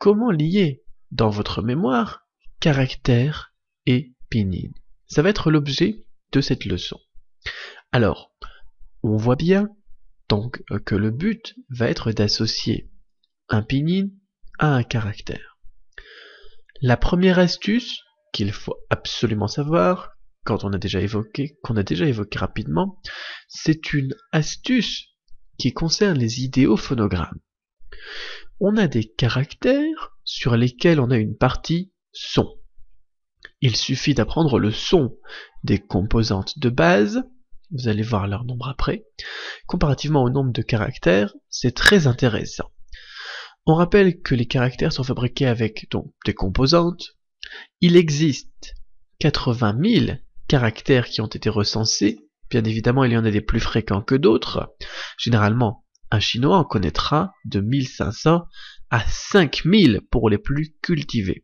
comment lier dans votre mémoire caractère et pinyin. Ça va être l'objet de cette leçon. Alors, on voit bien donc que le but va être d'associer un pinyin à un caractère. La première astuce qu'il faut absolument savoir, qu'on a déjà évoqué rapidement, c'est une astuce qui concerne les idéophonogrammes. On a des caractères sur lesquels on a une partie son. Il suffit d'apprendre le son des composantes de base, vous allez voir leur nombre après. Comparativement au nombre de caractères, c'est très intéressant. On rappelle que les caractères sont fabriqués avec donc des composantes. Il existe 80 000 caractères qui ont été recensés. Bien évidemment, il y en a des plus fréquents que d'autres. Généralement, un chinois en connaîtra de 1500 à 5000 pour les plus cultivés.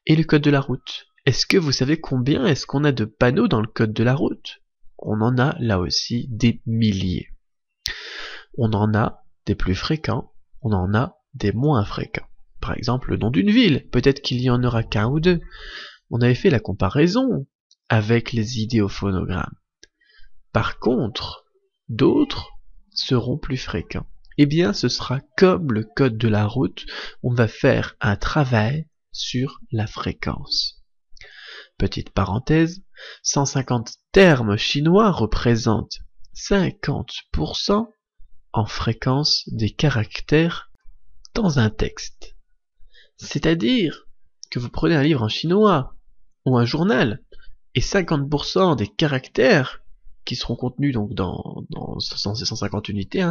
Et le code de la route. Est-ce que vous savez combien est-ce qu'on a de panneaux dans le code de la route? On en a là aussi des milliers. On en a des plus fréquents, on en a des moins fréquents. Par exemple, le nom d'une ville, peut-être qu'il y en aura qu'un ou deux. On avait fait la comparaison avec les idéophonogrammes. Par contre, d'autres seront plus fréquents. Eh bien, ce sera comme le code de la route, on va faire un travail sur la fréquence. Petite parenthèse, 150 termes chinois représentent 50% en fréquence des caractères dans un texte. C'est-à-dire que vous prenez un livre en chinois ou un journal et 50% des caractères qui seront contenus donc dans ces 150 unités,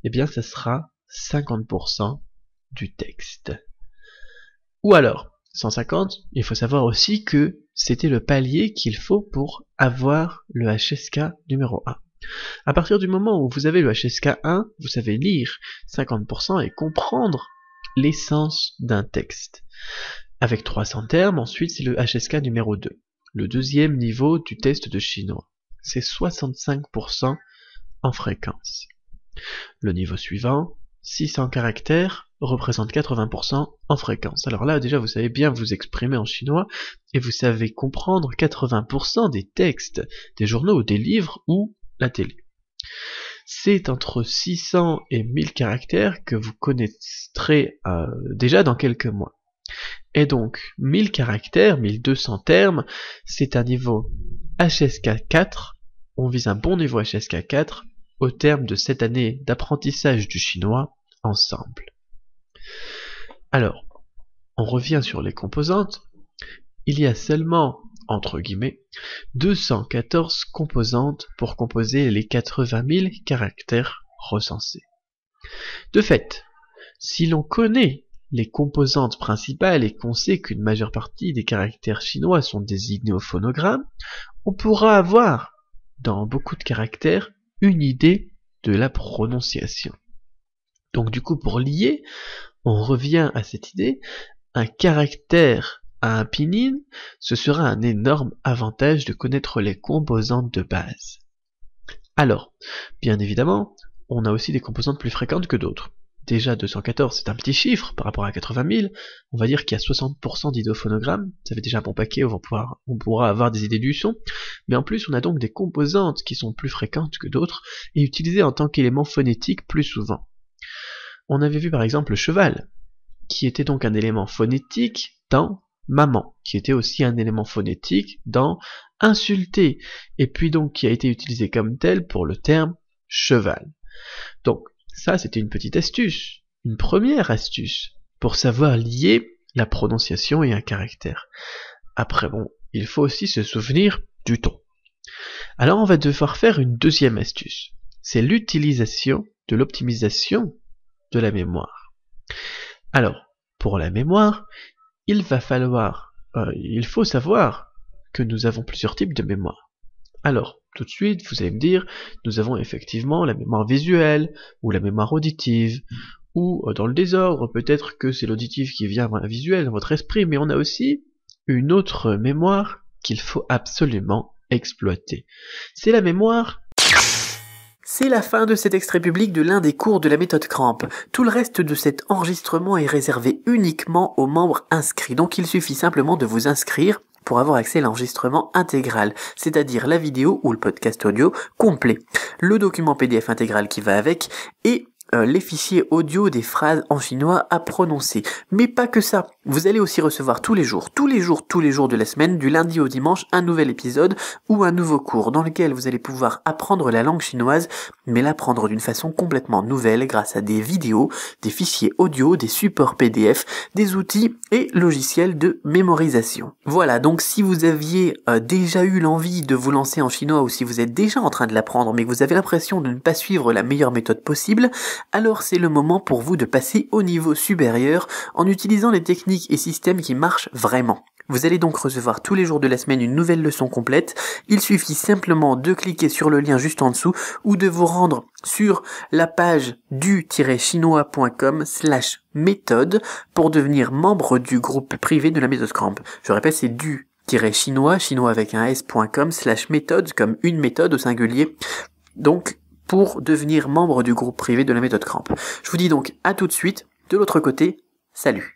eh bien ça sera 50% du texte. Ou alors, 150, il faut savoir aussi que c'était le palier qu'il faut pour avoir le HSK numéro 1. À partir du moment où vous avez le HSK 1, vous savez lire 50% et comprendre l'essence d'un texte. Avec 300 termes, ensuite c'est le HSK numéro 2. Le deuxième niveau du test de chinois. C'est 65% en fréquence. Le niveau suivant, 600 caractères, représente 80% en fréquence. Alors là, déjà, vous savez bien vous exprimer en chinois et vous savez comprendre 80% des textes, des journaux ou des livres ou la télé. C'est entre 600 et 1000 caractères que vous connaîtrez déjà dans quelques mois. Et donc, 1000 caractères, 1200 termes, c'est un niveau HSK 4. On vise un bon niveau HSK 4 au terme de cette année d'apprentissage du chinois ensemble. Alors, on revient sur les composantes. Il y a seulement, entre guillemets, 214 composantes pour composer les 80 000 caractères recensés. De fait, si l'on connaît les composantes principales et qu'on sait qu'une majeure partie des caractères chinois sont des idéophonogrammes, on pourra avoir, dans beaucoup de caractères, une idée de la prononciation. Donc du coup, pour lier, on revient à cette idée, un caractère à un pinyin, ce sera un énorme avantage de connaître les composantes de base. Alors, bien évidemment, on a aussi des composantes plus fréquentes que d'autres. Déjà 214, c'est un petit chiffre par rapport à 80 000. On va dire qu'il y a 60% d'idéophonogrammes. Ça fait déjà un bon paquet, on pourra avoir des idées du son. Mais en plus, on a donc des composantes qui sont plus fréquentes que d'autres et utilisées en tant qu'élément phonétique plus souvent. On avait vu par exemple le cheval, qui était donc un élément phonétique dans maman, qui était aussi un élément phonétique dans insulter, et puis donc qui a été utilisé comme tel pour le terme cheval. Donc, ça, c'était une petite astuce, une première astuce, pour savoir lier la prononciation et un caractère. Après, bon, il faut aussi se souvenir du ton. Alors, on va devoir faire une deuxième astuce. C'est l'utilisation de l'optimisation de la mémoire. Alors, pour la mémoire, il faut savoir que nous avons plusieurs types de mémoire. Alors, tout de suite, vous allez me dire, nous avons effectivement la mémoire visuelle, ou la mémoire auditive, ou dans le désordre, peut-être que c'est l'auditif qui vient avant la visuelle dans votre esprit, mais on a aussi une autre mémoire qu'il faut absolument exploiter. C'est la mémoire C'est la fin de cet extrait public de l'un des cours de la méthode Cramp. Tout le reste de cet enregistrement est réservé uniquement aux membres inscrits. Donc il suffit simplement de vous inscrire pour avoir accès à l'enregistrement intégral, c'est-à-dire la vidéo ou le podcast audio complet, le document PDF intégral qui va avec et les fichiers audio des phrases en chinois à prononcer. Mais pas que ça, vous allez aussi recevoir tous les jours de la semaine, du lundi au dimanche, un nouvel épisode ou un nouveau cours dans lequel vous allez pouvoir apprendre la langue chinoise, mais l'apprendre d'une façon complètement nouvelle grâce à des vidéos, des fichiers audio, des supports PDF, des outils et logiciels de mémorisation. Voilà, donc si vous aviez déjà eu l'envie de vous lancer en chinois ou si vous êtes déjà en train de l'apprendre mais que vous avez l'impression de ne pas suivre la meilleure méthode possible, alors c'est le moment pour vous de passer au niveau supérieur en utilisant les techniques et systèmes qui marchent vraiment. Vous allez donc recevoir tous les jours de la semaine une nouvelle leçon complète. Il suffit simplement de cliquer sur le lien juste en dessous ou de vous rendre sur la page du-chinois.com/méthode pour devenir membre du groupe privé de la méthode Cramp. Je répète, c'est du-chinois avec un s.com/méthode comme une méthode au singulier. Donc, pour devenir membre du groupe privé de la méthode Cramp. Je vous dis donc à tout de suite. De l'autre côté, salut.